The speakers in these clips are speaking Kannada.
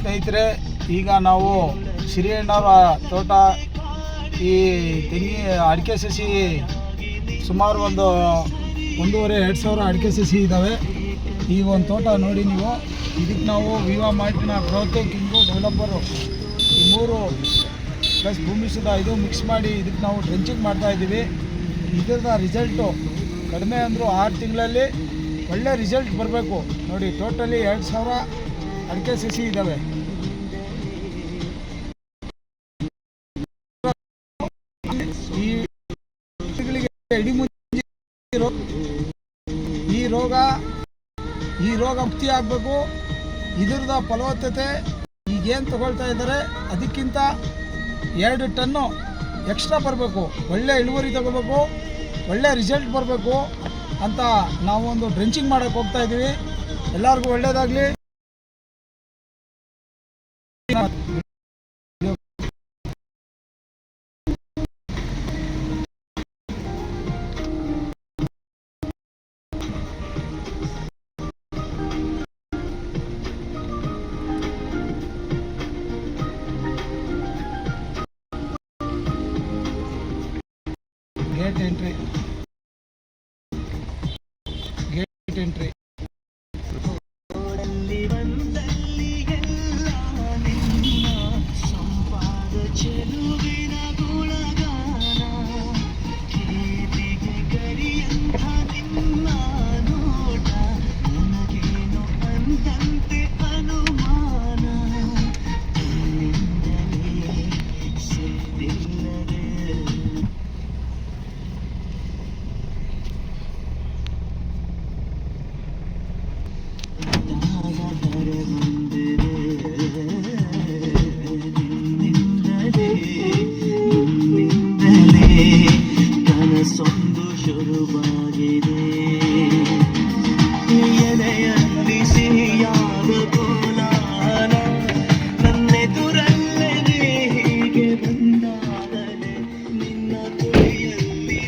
ಸ್ನೇಹಿತರೆ, ಈಗ ನಾವು ಶ್ರೀಯಣ್ಣವರ ತೋಟ ಈ ತೆಂಗಿ ಅಡಿಕೆ ಸಸಿ ಸುಮಾರು ಒಂದು 1,500-2,000 ಅಡಿಕೆ ಸಸಿ ಇದ್ದಾವೆ. ಈ ಒಂದು ತೋಟ ನೋಡಿ ನೀವು. ಇದಕ್ಕೆ ನಾವು ವಿವಾ ಮಾರ್ಟಿನ ಗ್ರೋತ್ ಕಿಂಗು ಡೆವಲಪರು ಈ 3 ಪ್ಲಸ್ ಭೂಮಿ ಸುಧಾ ಇದು ಮಿಕ್ಸ್ ಮಾಡಿ ಇದಕ್ಕೆ ನಾವು ಡ್ರೆಂಚಿಂಗ್ ಮಾಡ್ತಾಯಿದ್ದೀವಿ. ಇದರ ರಿಸಲ್ಟು ಕಡಿಮೆ ಅಂದರೂ 6 ತಿಂಗಳಲ್ಲಿ ಒಳ್ಳೆ ರಿಸಲ್ಟ್ ಬರಬೇಕು. ನೋಡಿ, ಟೋಟಲಿ 2,000 ಅಡಿಕೆ ಸಸಿ ಇದ್ದಾವೆ. ಈ ರೋಗ ಮುಕ್ತಿ ಆಗಬೇಕು. ಇದರದ ಫಲವತ್ತತೆ ಈಗೇನು ತಗೊಳ್ತಾ ಇದ್ದಾರೆ ಅದಕ್ಕಿಂತ 2 ಟನ್ನು ಎಕ್ಸ್ಟ್ರಾ ಬರಬೇಕು. ಒಳ್ಳೆ ಇಳುವರಿ ತಗೋಬೇಕು, ಒಳ್ಳೆ ರಿಸಲ್ಟ್ ಬರಬೇಕು ಅಂತ ನಾವು ಒಂದು ಡ್ರೆಂಚಿಂಗ್ ಮಾಡೋಕ್ಕೆ ಹೋಗ್ತಾ ಇದ್ದೀವಿ. ಎಲ್ಲರಿಗೂ ಒಳ್ಳೆಯದಾಗಲಿ. ಗೇಟ್ ಎಂಟ್ರಿ ಕನಸೊಂದು ಶುರುವಾಗಿದೆ. ಎದೆಯಲ್ಲಿ ಸಿಹಿಯಾದ ಕೋಲಾರ ನನ್ನೆದುರಲ್ಲೇ ಹೀಗೆ ಬಂದಾಗಲೇ ನಿನ್ನ ತುಳಿಯಲ್ಲಿ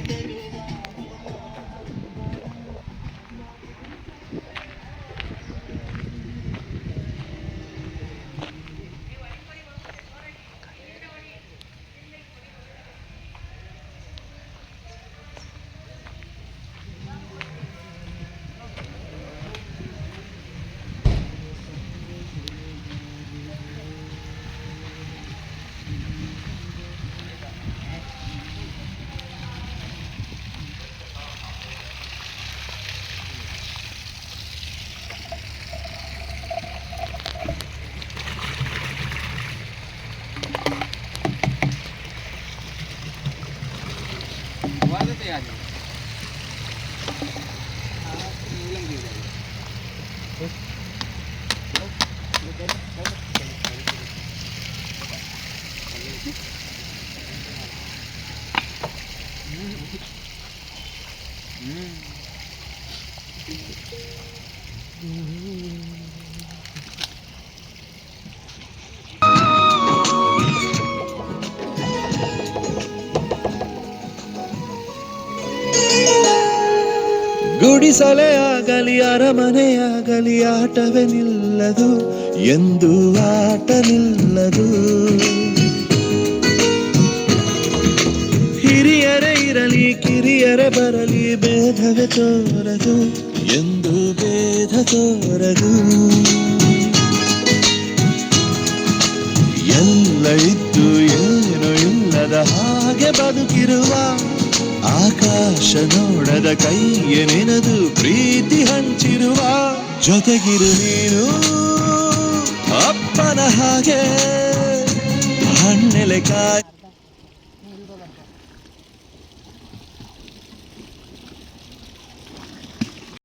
ಗುಡಿಸಲೇ ಆಗಲಿ ಅರಮನೆಯಾಗಲಿ ಆಟವೇ ನಿಲ್ಲದು, ಎಂದು ಆಟ ನಿಲ್ಲದು. ಹಿರಿಯರೇ ಇರಲಿ ಕಿರಿಯರೇ ಬರಲಿ ಭೇದವೇ ತೋರದು, ಎಂದು ಭೇದ ತೋರದು. ಎಲ್ಲ ಇದ್ದು ಏನು ಇಲ್ಲದ ಹಾಗೆ ಬದುಕಿರುವ ಆಕಾಶ ನೋಡದ ಕೈಯೇ ನೆನೆದು ಪ್ರೀತಿ ಹಂಚಿರುವ ಜೊತೆಗಿರು ನೀನು ಅಪ್ಪನ ಹಾಗೆ ಹಣ್ಣೆಲೆ ಕಾಯಿ